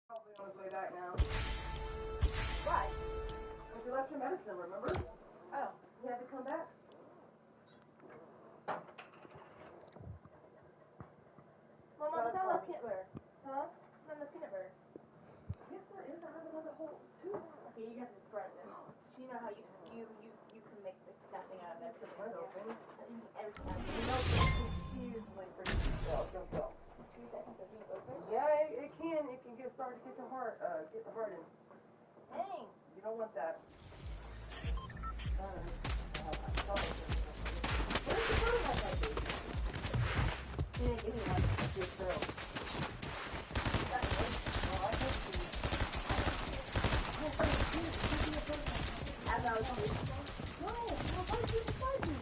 Probably on his way back now. Why? Because you left your medicine, remember? Oh, he had to come back. Mom, there's not enough peanut butter. Huh? Not enough peanut butter. Yes, there is. I have another whole tube. Okay, you have to spread it. So you know how you can make that thing out of there. It's right open. Everything out of You know, it's easily for you to go. Don't go. Yeah, it can. It can start to get the heart in. Dang. You don't want that. Where's the phone like that, baby? You didn't give me one. Yes, girl. That's good. Oh, I hope you. As I was using them. No, why did you decide to?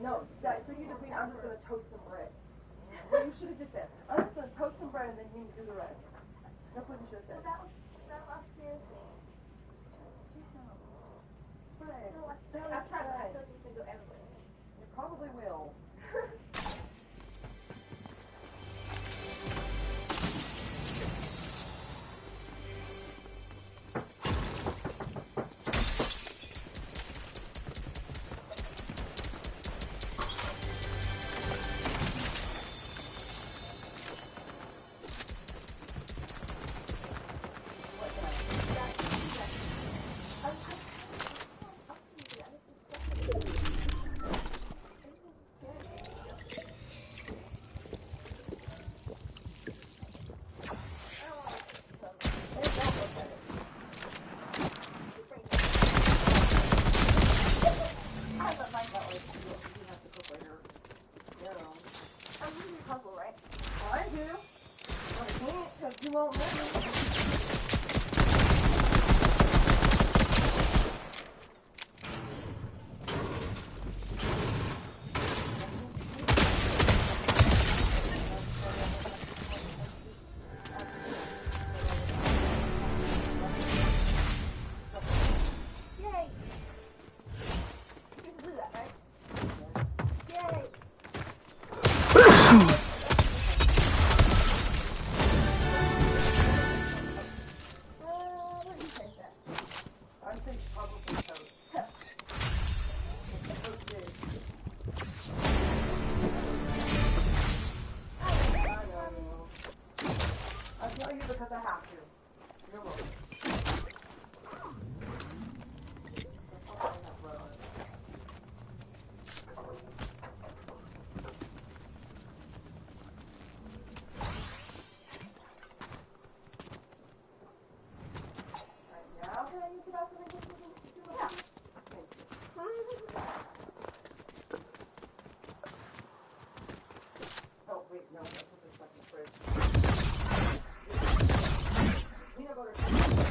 No, so you just mean I'm just going to toast some bread. Well, you should have just said, I'm just going to toast some bread and then you can do the rest. That's what you should have said. That was seriously. Spread. I've tried, but I feel like it's going to go everywhere. It probably will. You won't let me. Yay! You can do that, right? Yay! What do you think that? I think probably toast. I tell you because I have to. You're welcome. Oh, wait, no, that's what this fucking fridge. Peanut butter.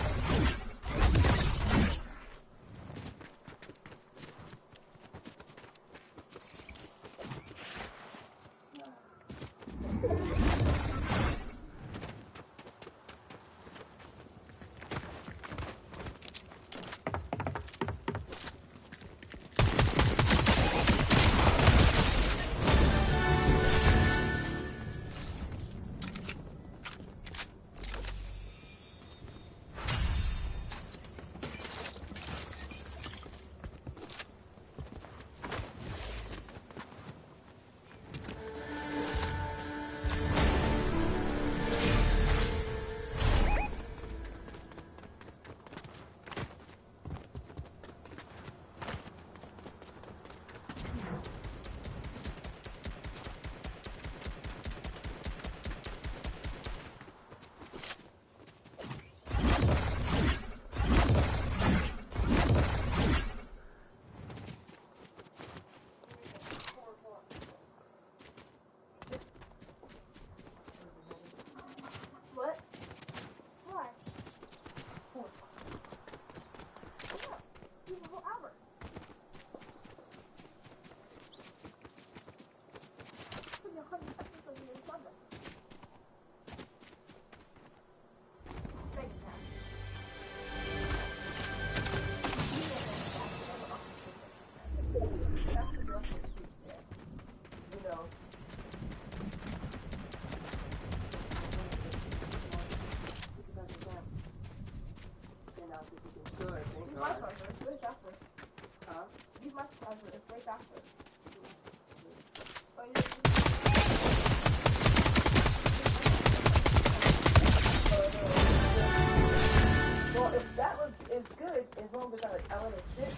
know because I let it sit,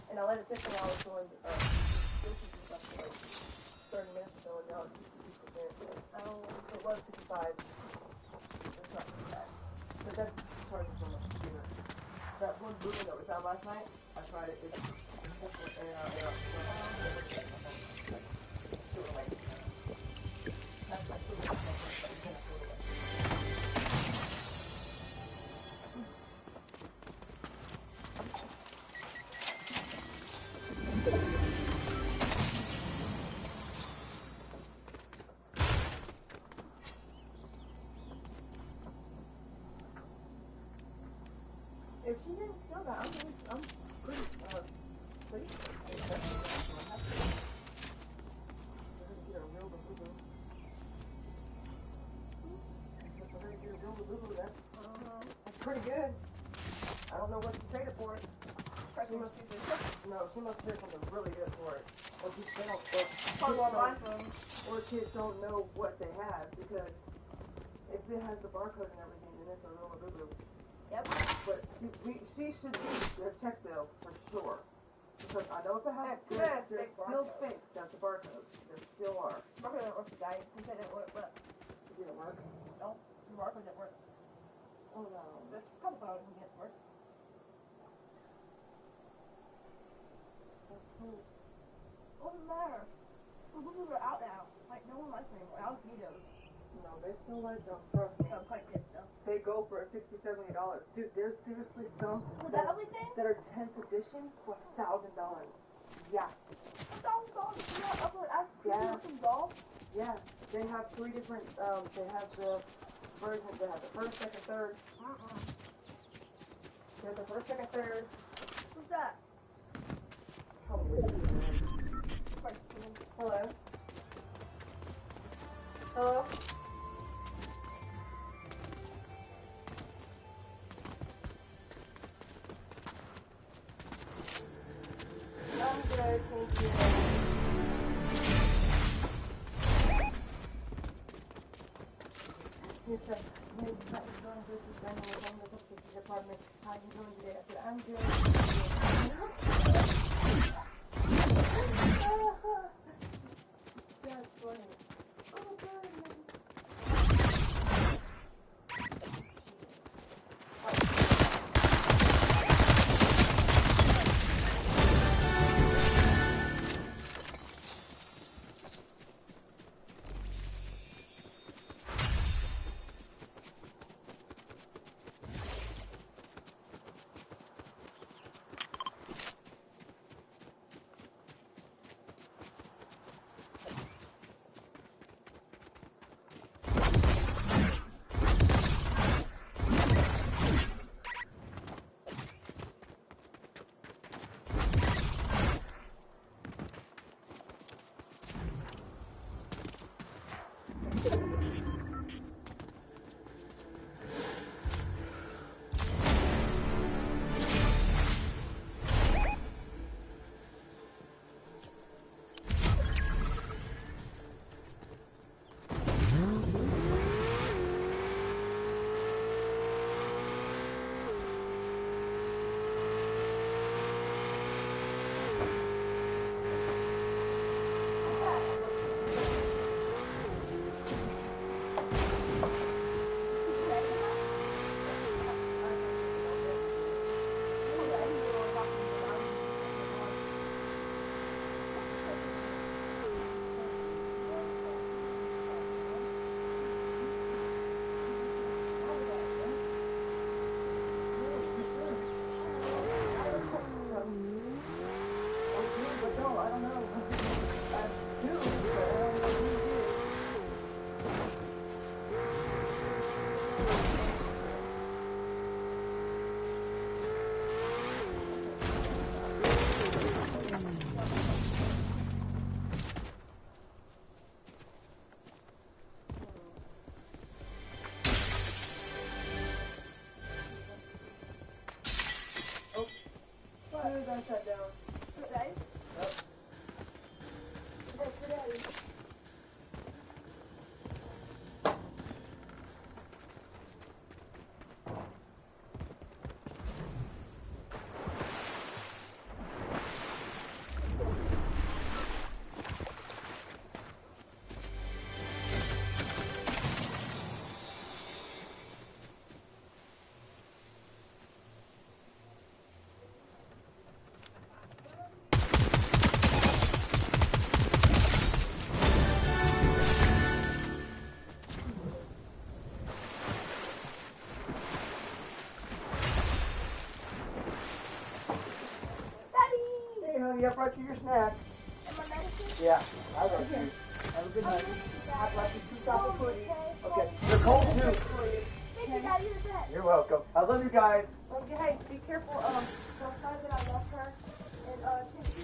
and I let it sit while I was doing dishes and stuff for like 30 minutes ago, and now it's 52%. Oh, it was 55. It's not too bad. But that's charging so much cheaper. That one movie that was out last night, I tried it. It's definitely in and out. Threw it away. That's my food. But it's gonna throw it away. If she didn't feel that, I'm pretty pleased. Get a real boo-boo. That's pretty good. I don't know what to say to for it. She must do something really good for it. Or kids don't know what they have, because if it has the barcode and everything, then it's a real boo-boo. Yep. But she should do the check bill for sure. Because I know if it has there's still fake. That's the barcode. There still are. Barcode didn't work, guys. He said it didn't work. It didn't work? No. The barcode didn't work. Oh no. The couple barcodes didn't work. That's cool. What does it matter? The movies are out now. Like, no one likes them anymore. I don't see those. No, they still like them. Trust me. I'm quite good stuff. They go for $60, $70. Dude, there's seriously some that are 10th edition for $1,000. Yeah. $1,000? You know, upload some dolls? Yeah. They have 3 different, they have the versions. They have the first, second, third. There's the first, second, third. Who's that? Hello? Hello? I'm good, thank you. You said, maybe that was going to this family, I'm going to go to the apartment. How are you doing today? I said, I'm good. That's funny. Oh, good. I sat down. Today? Yep. What's today? I brought you your snack. And my medicine? Yeah, I love you. Have a good night. I brought you 2 chocolate puddings. Okay, they're cold too. Thank you, Daddy, you're the best. You're welcome. I love you guys. Okay, hey, be careful. Don't find that I left her. And, can you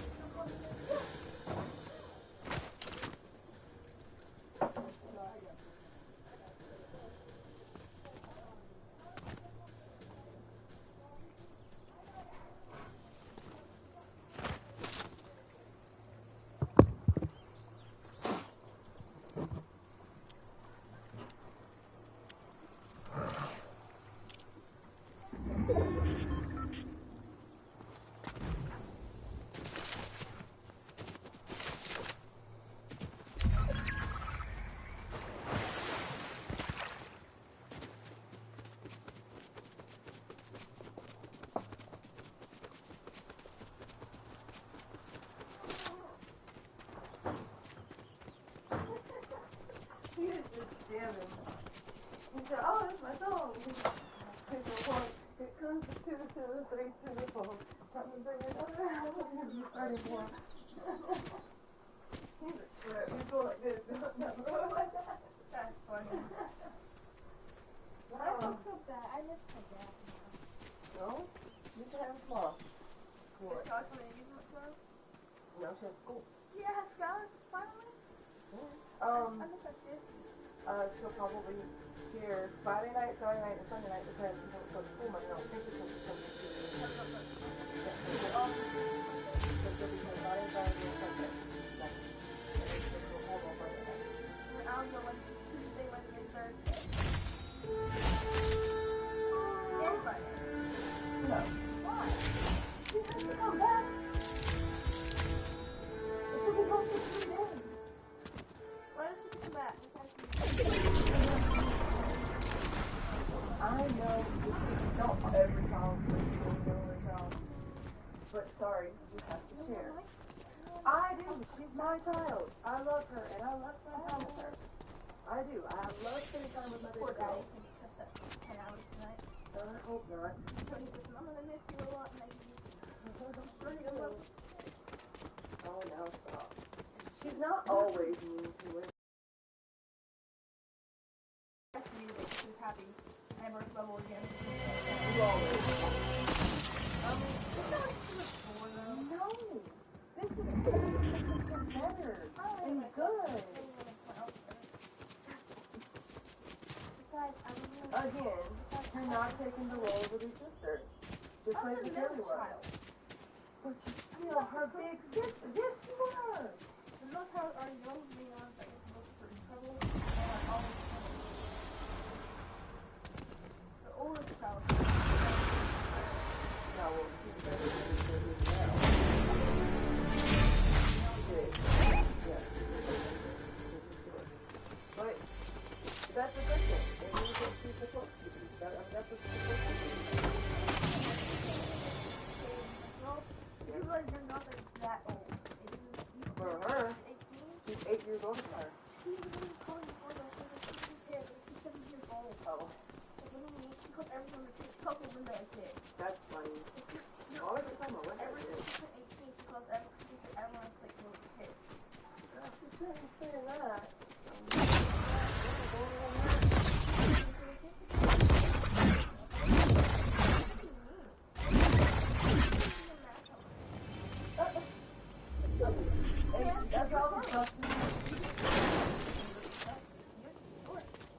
He is just jamming. He said, oh, that's my song. Take the 1, it comes to 2 to the 3 to the 4. Come and bring another house. He's starting one. He's a trip. He's going like this. Like that. That's funny. I feel so bad. I miss my dad now. No? You can have them tomorrow. Is Scott coming to use my tomorrow? No, she has school. Yeah, Scott, finally. I miss that shit. She'll probably hear Friday night, Saturday night, and Sunday night because she doesn't go to school Monday. I don't think she's going to school. Friday, Saturday, and Sunday. I don't know when Tuesday, Wednesday, and Thursday. And Friday. No. Why? She has to come back. It should be home for 3 days. Why does she come back? I know don't every child every child. But sorry, you have to share. I do. She's my child. I love her and I love spending time with her. I do. I love spending time with my Poor baby daddy girl. can cut that 10 hours tonight. I hope not. I'm gonna miss you a lot, Maggie. I'm sure you will. Oh, now stop. She's not always mean to it. She was happy. Amber's level again. You always. No. This is better and good. Again, you're not taking the role of a big sister. Just like the other one. But you still her big sister. Yes, you are. The most how are young being honest, I guess most for trouble. And I'm always trouble. The oldest child. No, well, she's better than now. But that's a good thing. They really get people close to you. That's a good thing. You realize you're not like that old. For her, 18? she's 8 years older than her. She's literally calling for the she's 7 years old. Oh, Like literally, she calls everyone a kid. She calls Linda a kid. that's funny. All the time, what Ever that since is. she turned 18, she calls everyone like little kids. She's saying that. That's all the stuff.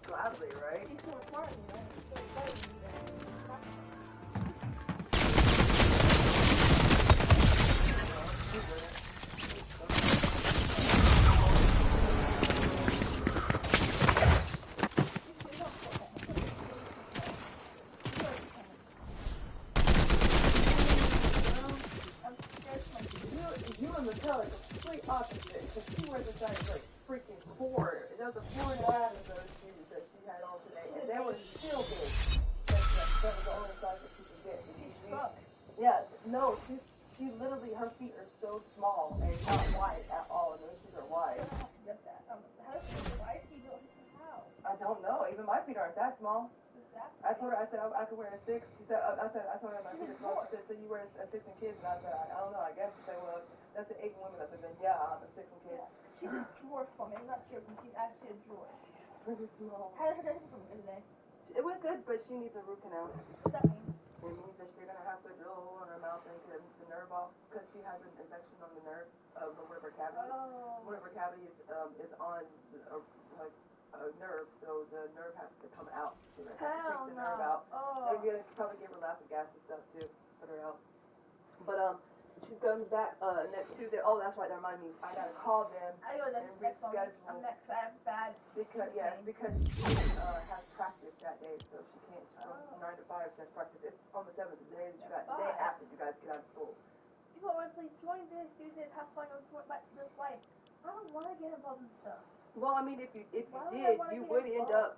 Gladly, right? She's so smart, you know. She's so excited to be there. You and Michelle are complete opposite. Because she wears a size like freaking 4. There was a 4.5 of those shoes that she had on today, and they were still big. That was the only size that she could get. Yeah, no, she literally, her feet are so small and not wide at all, and those shoes are wide. Why is she built how? I don't know. Even my feet aren't that small. I told her, I said, I could wear a 6. She said, I told her my sister's small. She said, so you wear a 6 in kids? And I said, I don't know, I guess. She said, well, that's an 8 in women. I said, then yeah, I'll have a 6 in kids. Yeah. She's a dwarf for me. I'm not joking. She's actually a dwarf. She's pretty small. How did her from today? It went good, but she needs a root canal. What's that mean? It means that she's going to have to drill a hole in her mouth and get the nerve off because she has an infection on the nerve of one of her cavities. Oh. One of her cavities is on like a nerve, so the nerve has to come out. So they have to take the nerve out. Oh. They're going to probably give her lots of gas and stuff too, put her out. But she comes back next Tuesday. Oh, that's right. That reminded me. I gotta call them and reschedule. I'm next. I have bad. Because she has practice that day, so she can't. From 9 to 5, she has practice. It's on the 7th, the day after you guys get out of school. People always like join this, do this, have fun, enjoy this life. I don't want to get involved in stuff. Well, I mean, if you did, you would end up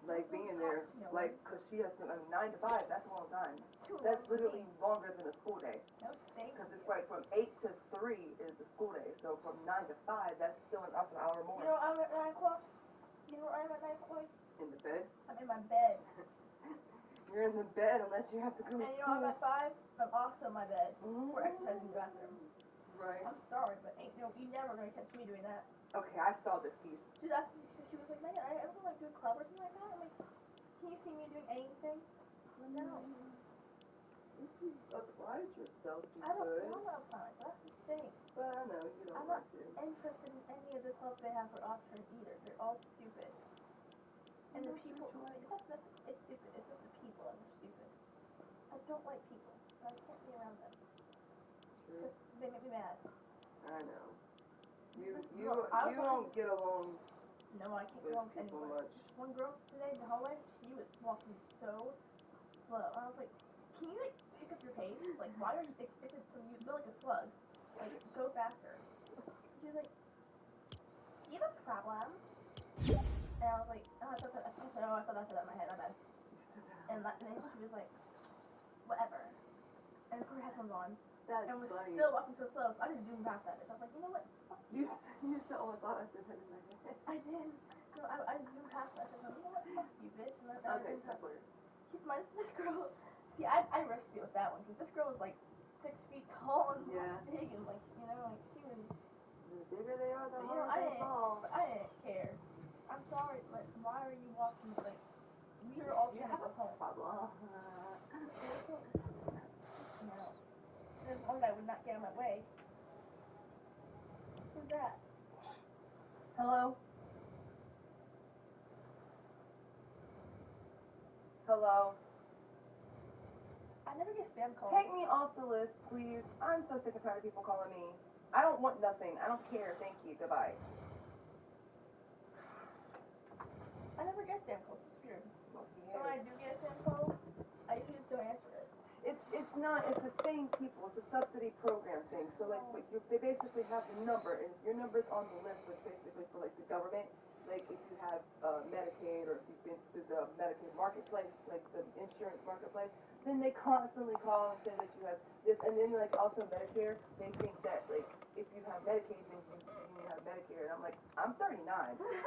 like being there, like, cause she has to. I mean, 9 to 5. That's a long time. That's literally longer than a school day. No, thank you. Because it's like from 8 to 3 is the school day. So from 9 to 5, that's still an hour more. You know I'm at 9 o'clock? You know where I'm at 9 o'clock? In the bed? I'm in my bed. You're in the bed unless you have to go to school. And you know I'm at 5? I'm also in my bed. For exercising in the bathroom. Right. I'm sorry, but you're never going to catch me doing that. Okay, I saw this piece. She asked me, she was like, Megan, I don't like do a club or something like that. I'm like, can you see me doing anything? No. If you applied yourself, you could. I don't want to apply. That's the thing. But I know you don't want to. I'm not interested in any of the clubs they have for Oxford either. They're all stupid. And the people, it's stupid. It's just the people that are stupid. I don't like people. I can't be around them. True. They make me mad. I know. You don't get along. No, I can't get along with anyone. Much. One girl today in the hallway, she was walking so slow. I was like, can you like pick up your pace? Like, why are you? If it's you feel like a slug, like go faster. She was like, do you have a problem? And I was like, oh, I thought I said that in my head. My bad. And then she was like, whatever. And put her headphones on. That's and was funny. Still walking so slow, so I just zoomed past that bitch. I was like, you know what? Fuck you. You said, oh, I thought I said that in my head. I did. No, I zoomed past that. I was like, you know what? Fuck you, bitch. And okay, that's weird. This girl. See, I risked it with that one because this girl was like 6 feet tall and big and like, you know, like she was. The bigger they are, the harder they fall. I didn't care. I'm sorry, but why are you walking like? We were all trying to go home. Problem. No. There's one guy would not get in my way. Who's that? Hello? Hello? I never get spam calls. Take me off the list, please. I'm so sick and tired of people calling me. I don't want nothing. I don't care. Thank you. Goodbye. I never get spam calls. It's weird. So when I do get a spam call, I usually just don't answer it. It's not. It's the same people. It's a subsidy program thing. So like, they basically have the number, and if your number's on the list, which basically for like the government, like if you have Medicaid or if you've been through the Medicaid marketplace, like the insurance marketplace, then they constantly call and say that you have this, and then like also Medicare, they think that like if you have Medicaid, then you have Medicare, and I'm like, I'm 39,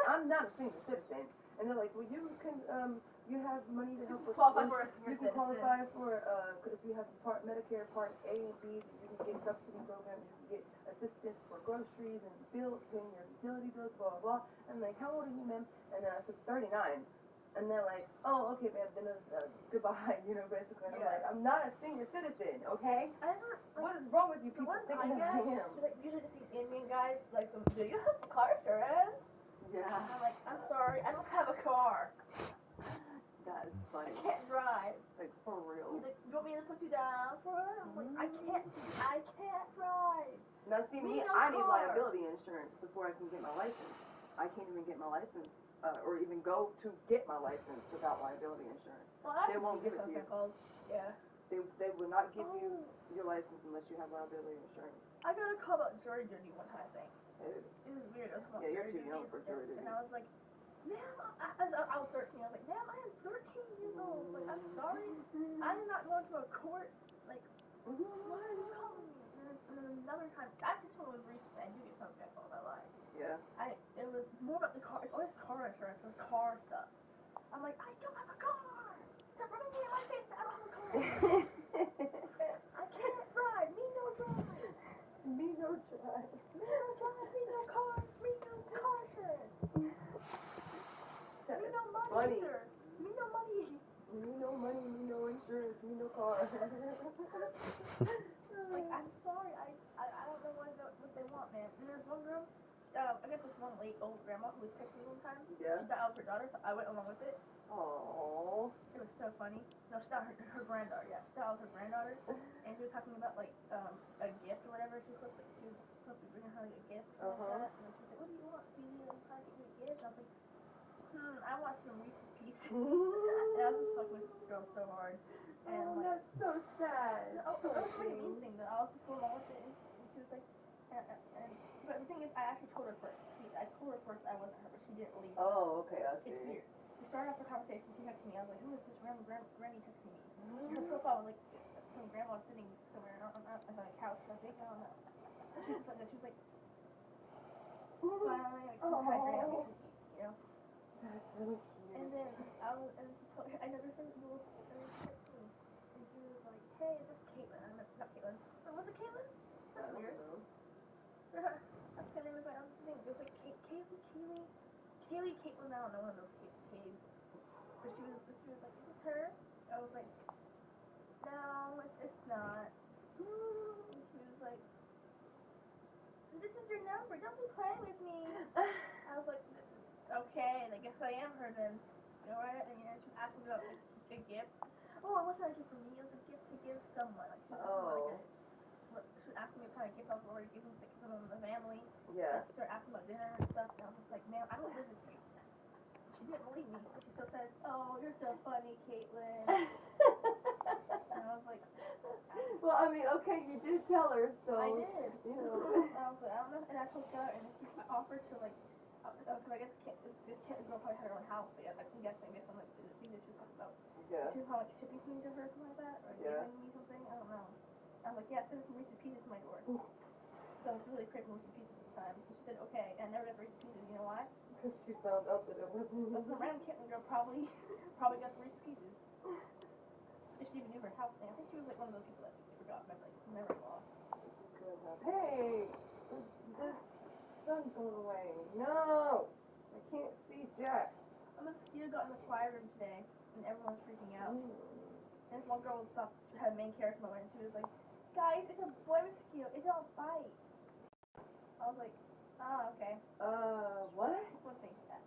I'm not a senior citizen, and they're like, well, you can you have money to help with. Qualify for a senior citizen. You can qualify for if you have Medicare Part A and B, you can get subsidy programs, you can get assistance for groceries and bills, paying your utility bills, blah blah blah. And I'm like, how old are you, ma'am? And then I said 39. And they're like, oh, okay, ma'am, then goodbye, you know, basically. And I'm like, I'm not a senior citizen, okay? What is wrong with you people thinking that I am? Like, usually just these Indian guys, like, do you have a car insurance? Yeah. And I'm like, I'm sorry, I don't have a car. That is funny. I can't drive. Like, for real. He's like, you want me to put you down for it? I'm like, I can't drive. Now, see, I need liability insurance before I can get my license. I can't even get my license. Or even go to get my license without liability insurance. Well, they won't give it to you. Yeah. They will not give you your license unless you have liability insurance. I got a call about jury duty one time, I think. It was weird. Yeah, you're too young for jury duty. And I was like, ma'am, I was 13. I was like, ma'am, I am 13 years old. Like, I'm sorry. I'm not going to a court. Like, why are you calling me? And then another time, actually, this one was recent. I do get some phone calls in my life. Yeah. It was more about the car. It's always car insurance and car stuff. I'm like, I don't have a car. man. And there's one girl, I guess this one late old grandma who was texting me one time. Yeah. She thought I was her daughter, so I went along with it. Oh. It was so funny. No, she's not her granddaughter. Yeah, she thought I was her granddaughter, and she was talking about like a gift or whatever. She was supposed to bring her like a gift or something like that. And then she was like, "What do you want, sweetie? I'm trying to get you a gift." And I was like, I want some Reese's Pieces. And I was just fucking with this girl so hard. And oh, that's so sad. No, it was like a mean thing though. I was just going along with it, and she was like, but the thing is, I actually told her first. I told her first I wasn't her, but she didn't believe me. Oh, okay, I see. It's weird. We started off the conversation, she texted me, I was like, who is this random granny texting me? Her profile was like, some grandma sitting somewhere on a couch, I think, I don't know. And she was just like, she was like, smiling, like, some kind of granny on me, you know? That's so cute. And then, and she told her, I never said it, and she texted me, and she was like, hey, this is Caitlin, I'm not Caitlin. Oh, was it Caitlin? That's weird. I can't remember my other thing, it was like, Kaylee, Caitlin, I don't know one of those K's. But she was like, is this her? I was like, no, it's not. And she was like, this is your number, don't be playing with me. I was like, okay, and I guess I am her then. Alright, and she was asking about a gift. Oh, it wasn't a gift for me, it was a gift to give someone. Like, she was asking me what kind of gift I was already giving to someone in the family. Yeah. And she started asking about dinner and stuff, and I was just like, man, I don't live with you. She didn't believe me. She still said, oh, you're so funny, Caitlin. And I was like, well, I mean, okay, you did tell her, so. I did. You know. And I was like, I don't know. And I told her, and then she offered to, like, because I guess this girl probably had her own house. So yeah, I'm guessing based on, like, the thing that she was talking about. Yeah. She was probably, like, shipping me to her or something like that, or giving me something. I don't know. I was like, yeah, send some Reese's Pieces to my door. So I was really craving Reese's Pieces at the time. And she said, okay. And I never got the Reese's Pieces. You know why? Because she found out that it wasn't. Some random kitten girl probably got the Reese's Pieces. If she even knew her house name. I think she was like one of those people that she forgot, but like never lost. Hey, this sun's going away. No, I can't see Jack. A mosquito got in the fly room today, and everyone's freaking out. And this one girl had a main character moment, and she was like, "Guys, it's a boy mosquito. It don't bite." I was like, "Ah, okay." What? One thing for that.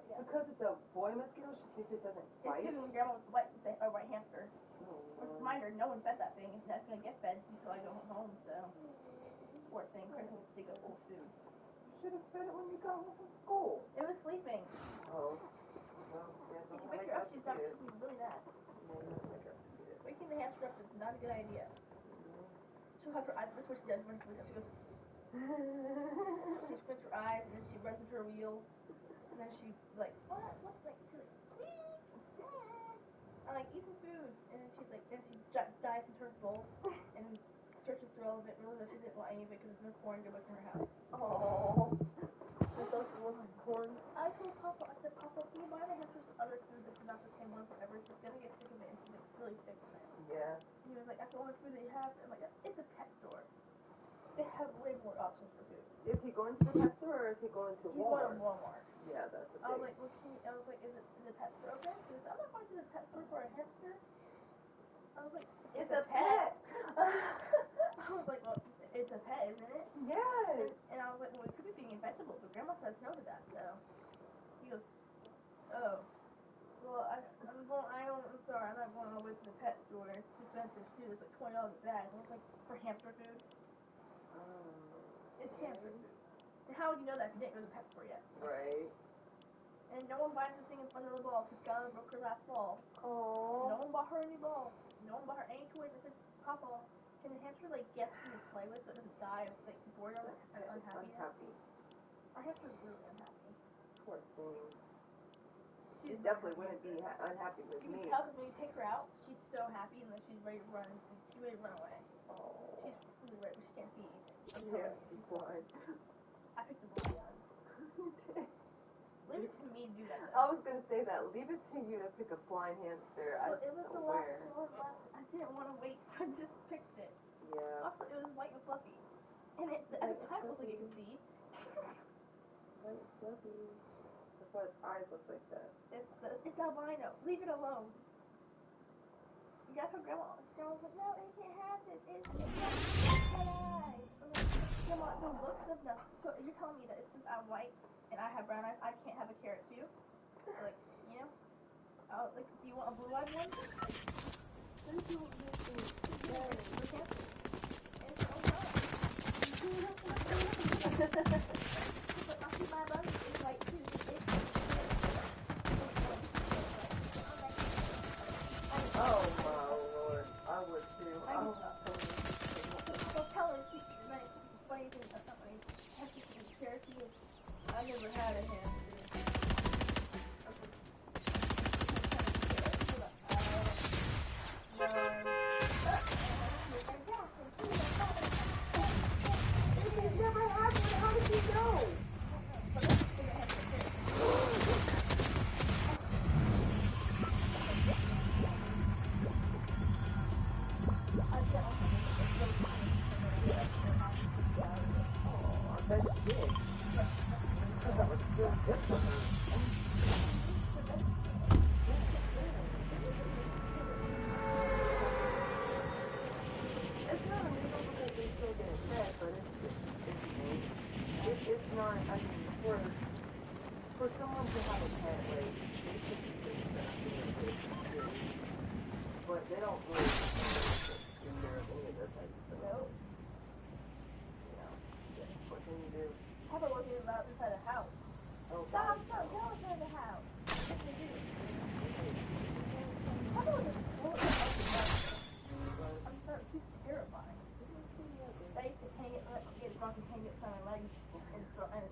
Yeah. Because it's a boy mosquito, she thinks it doesn't bite? It's because grandma was a white hamster. Reminder, no one fed that thing. It's not going to get fed until I go home, so. Poor thing, critical to take up full food. You should have fed it when you got home from school. It was sleeping. Oh. Well, yeah, If you wake her up, she's not sleeping really bad. Waking the hamster up is not a good idea. She'll have her eyes, this is what she does when she wakes up. She goes, she squints her eyes, and then she runs into her wheel, and then she's like, what? What's like, she's like, I'm like, eat some food, and then she's like, then she dives into her bowl, and searches through all of it, realizes she didn't want any of it because there's no corn to go to her house. Oh. There's also one corn. I told Papa, I said, Papa, can you buy the hamster some other food that's not the same one forever? She's gonna get sick of it, and she's like really sick from it. Yeah. He was like, that's the only food that you have. I'm like, it's a pet store. They have way more options for food. Is he going to the pet store or is he going to Walmart? He's going to Walmart. Yeah, that's the thing. I was like, well, I was like, is the pet store open? He was like, I'm not going to the pet store for a hamster. I was like, it's a pet. I was like, well, it's a pet, isn't it? Yes. And I was like, well, it could be being vegetables, but Grandma says no to that, so. He goes, oh. Well, I'm sorry, I'm not going all the way to the pet store. It's expensive too. It's like $20 a bag. I was like, for hamster food? It's hamster food. And how would you know that if you didn't go to the pet store yet? Right. And no one buys the thing in front of the ball because Skylar broke her last ball. Oh. No one bought her any ball. No one bought her any toys. I said, Papa, can the hamster like guess who to play with so it doesn't die of like boredom and unhappiness? Our hamster's really unhappy. Poor thing. She definitely wouldn't be unhappy with me. You can tell because when you take her out, she's so happy and then she's ready to run. She's ready to run away. Oh. She's completely ready, but she can't see anything. Yeah, she's blind. I picked the blind gun. Leave it to me to do that though. I was gonna say that. Leave it to you to pick a blind hamster. Well, it was the last one left. I didn't want to wait, so I just picked it. Yeah. Also, it was white and fluffy. And at the time, it looked like you could see. White and fluffy. That's why its eyes look like that. It's albino. Leave it alone. You Yeah, her grandma was like, no, it can't have this. It's red eyes. Grandma, the looks of the. So you're telling me that since I'm white and I have brown eyes, I can't have a carrot too? Like, you know? Like, do you want a blue-eyed one? Like, we can't. It's so hard. But I see my brother is white too. Oh my lord, I would too. I would So tell her, funny thing, that's not funny. Cherokee is, I never had a ham. never had one. How did you know? I bet you did. That was still good for her. It's not illegal because they still get it fed, but it's not, I mean, for someone to have a pet, like, they should be doing that. But they don't really take care of any of their pets. So. No. Yeah. What can you do? How about looking about inside the house? Oh, Stop, go inside the house. What can you do? How about just pull it up the bus? I'm sorry, she's terrifying. They used to hang it, get drunk and hang it on my legs, and I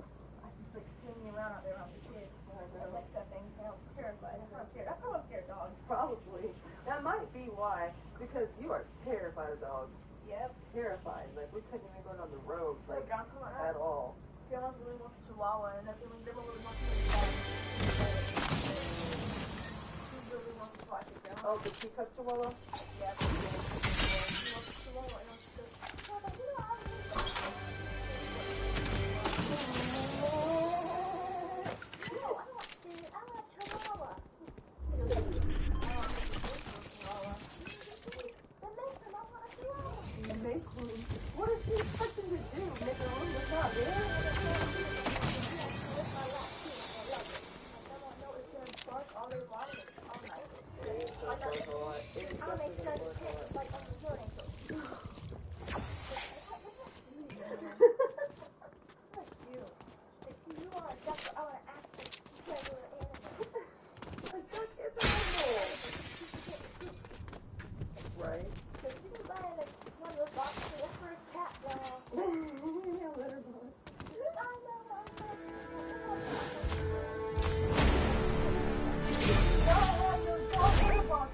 just like swinging around out there around the kids. And like that thing, I'm terrified. That's why I'm scared. That's why I'm scared of dogs. Probably. That might be why, because you are terrified of dogs. Yep. Terrified. Like, we couldn't even go down the road, like, at all. Grandma really wants a chihuahua, and that's when Grandma really wants to make that. She really wants to watch it, Grandma. Oh, the teacup chihuahua? Yeah, she wants a chihuahua, and she goes, Grandma, you know, I really want a No, I want to. I want a chihuahua. He goes, I want a chihuahua. Then make them, I want a chihuahua. Make room? What is she expecting to do? Make a room that's not there? All their water all night. I'll make sure it's like on the floor ankle. That's you. You are a duck. I want to ask you to play with an animal. A duck is an animal. Right. So you can buy like one of those boxes for a cat now. Yeah, litter box.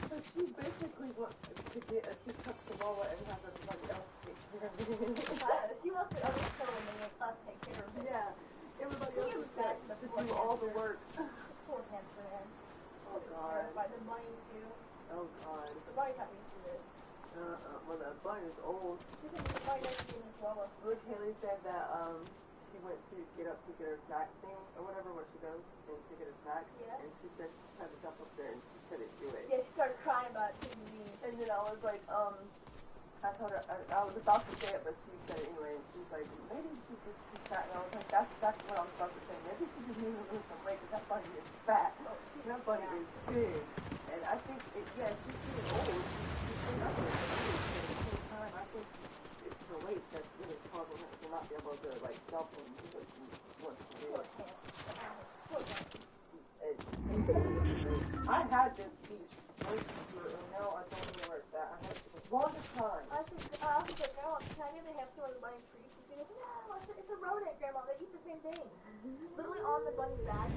So she basically wants to get a teacup chihuahua and have everybody else take care of it. She wants to understand and make us take care of it. Yeah. Everybody else is got to do all the work. Poor hamster man. Oh God. By the bunny too. Oh God. The bunny's not used to this. Well, that bunny is old. She thinks the bunny doesn't do this well. Look, Haley said that she went to get up to get her snack thing or whatever where she goes and to get her snack. Yeah. And she said she tried to jump up there and she couldn't do it. Yeah, she started crying about it. And then I was like, I told her, I was about to say it, but she said it anyway, and she's like, maybe she just too fat, and I was like, that's exactly what I was about to say, maybe she just needs to lose some weight, because that bunny is fat, that bunny is big, and I think, she's getting old, she's getting up there, but at the same time, I think it's the weight that's really causing her to not be able to, like, jump and do what she wants to do. I had this piece first year, and now I don't know where it's at. I had it for the longest time. I was like, Grandma, can I get the hamster on the bunny tree? She goes, no, it's a rodent, Grandma. They eat the same thing. Literally on the bunny's back.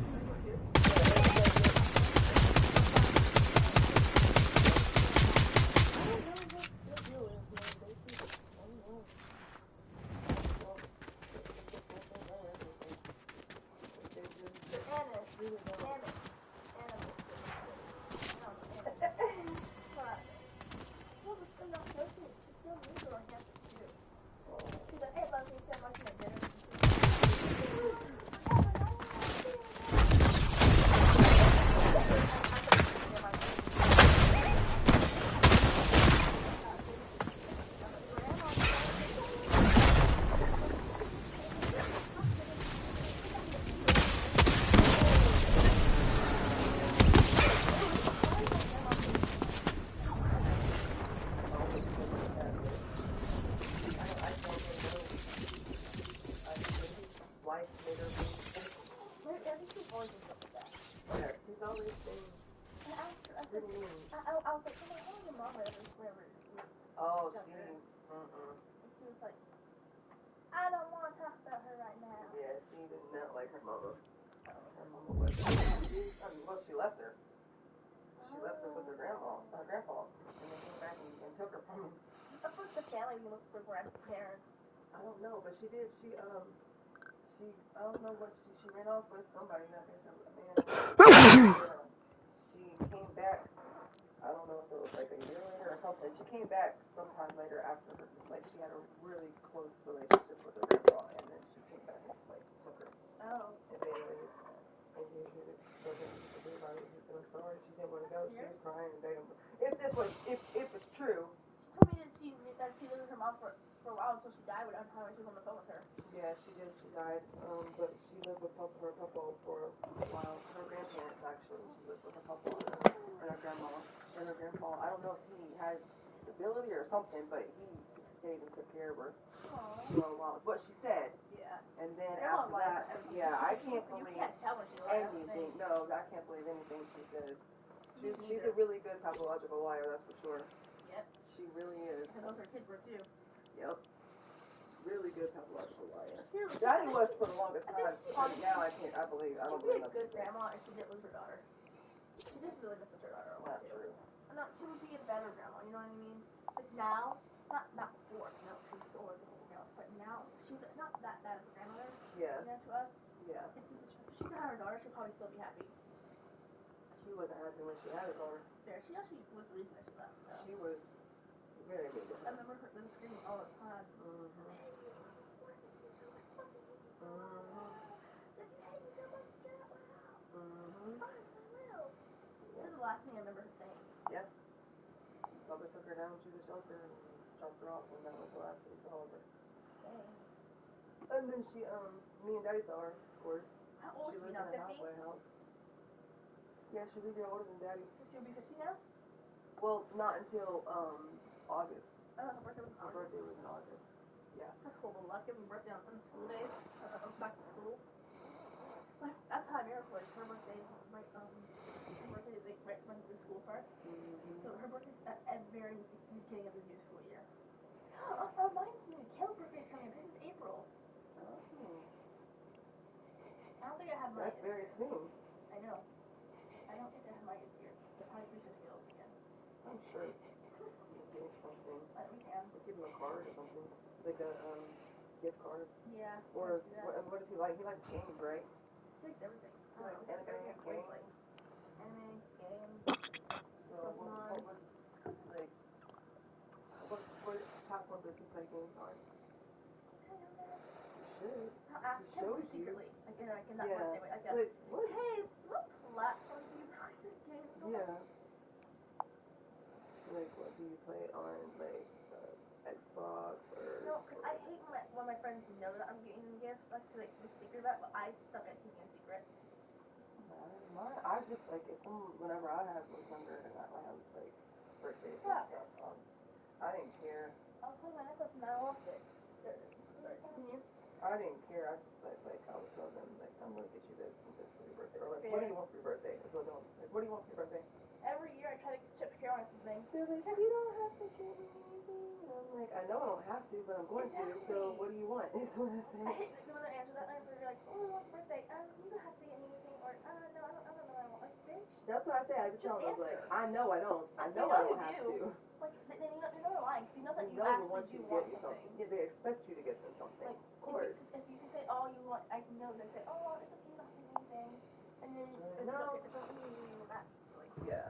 made her leave. I think she's always been like that. Yeah, she's always been pretty mean. I was like, oh, how was your mom wherever Oh, she, She was like, I don't want to talk about her right now. Yeah, she did not like her mama. Her mama wasn't, well, she left her. She left her with her grandpa, and then came back and took her from him. Of course, the family looks for grandparents. I don't know, but she did. I don't know what she ran off with somebody. I guess a man. She came back. I don't know if it was like a year later or something. She came back sometime later after her, like she had a really close relationship with her grandpa, and then she came back and like took her. Oh. And then and he did it. So then he said about it. He said, I'm sorry. She didn't want to go. She was crying and begging. If it's true. She told me that she lived with her mom for a while until she died. When time she was on the phone with her. Yeah, she did. She died. But she lived with her couple for a while. Her grandparents actually. She lived with her couple and her grandma and her grandpa. I don't know if he had disability or something, but he stayed and took care of her for a while. What she said. Yeah. And then after that, yeah, I can't believe you can't tell when she anything. No, I can't believe anything she says. She's a really good pathological liar, that's for sure. Yep. She really is. And those her kids were too. Yep. Really good pathological liar. Daddy was for the longest time. Now I don't believe nothing. She'd be a good grandma if she didn't lose her daughter. She just really misses her daughter a lot too. No, she would be a better grandma, you know what I mean? Like now, not before, no, she's always a good grandma, but now she's not that bad of a grandmother. Yeah. You know, to us. Yeah. It's just, if she still had her daughter, she'd probably still be happy. She wasn't happy when she had her daughter. Yeah, she actually was the reason that she left. So. She was very good. I remember her them screaming all the time. This is the last thing I remember her saying. Yep. Bubba took her down to the shelter and dropped her off, and that was the last we saw of her. Dang. And then me and Daddy saw her, of course. How old she is she lived now? in a halfway house. Yeah, she'll be a year older than Daddy. So she'll be 50 now? Well, not until August. Oh, her birthday was in August. Her birthday was in August. Yeah. That's cool. Well, luck giving birthday on school days. Back to school. That's how Miracle is. Her birthday is right. Her birthday is like right when the school starts. So her birthday is at the very beginning of the new school year. Oh, mine's new. Kale's birthday is coming up. This is April. Oh. I don't think I have mine. That's very soon. I know. I don't think I have mine this year. They're probably Christmas skills again. I'm sure. We'll give something. We can. We'll give him a card or something. Like a gift card. Yeah. Or what does he like? He likes games, right? He likes everything. Like anime, games. Like anime, games. So what was like? What platform does he play games on? Should. I'll ask him secretly. Like in that birthday way. Like, what? Hey, what platform do you play this game on? Yeah. Like, what do you play on? Like, Xbox or? No, because I hate when my friends know that I'm getting gifts. I feel like the secret about, but I suck at keeping a secret. I just like whenever I was younger and I have like birthdays and stuff. I didn't care. I was playing my necklace and I lost it. Sorry, continue. I didn't care. I just like I would tell them like I'm gonna get you this and this for your birthday. Or like, what do you want for your birthday? That's what I don't. Like, what do you want for your birthday? Every year I try to strip hair on something. They're like, you don't have to get me anything. And I'm like, I know I don't have to, but I'm going to. So what do you want? Is what I say. I hate when they answer that. And they're like, oh, what's birthday? You don't have to get me anything. Or no, I don't know what I want. Like, bitch. That's what I say. I just tell them like, I know I don't. I know I don't have to. Like, they know they're lying. Because you know that you actually do want something. Yeah, they expect you to get them something. Like, of course. If you can say all you want, I know they say, oh, it's okay, you don't have to get anything. And then it's something you ask. Yeah.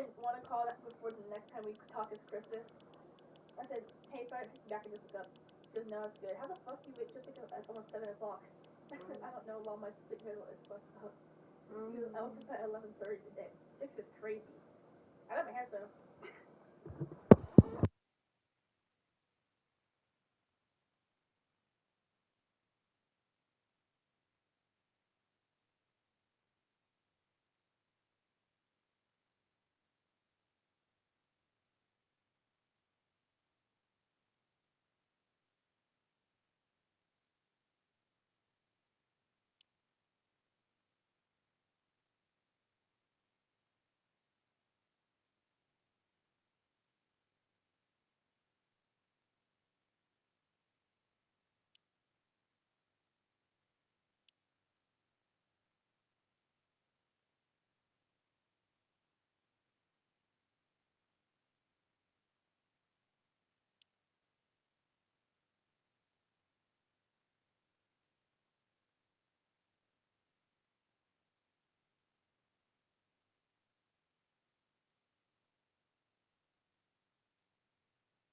didn't want to call that before the next time we talk is Christmas. I said, hey, sorry, I picked you back and just look up. She goes, no, it's good. How the fuck you wait just because it's almost 7 o'clock? I said, I don't know while my sleep schedule is fucked up. She goes, I woke up at 11:30 today. 6 is crazy. I got my hair though.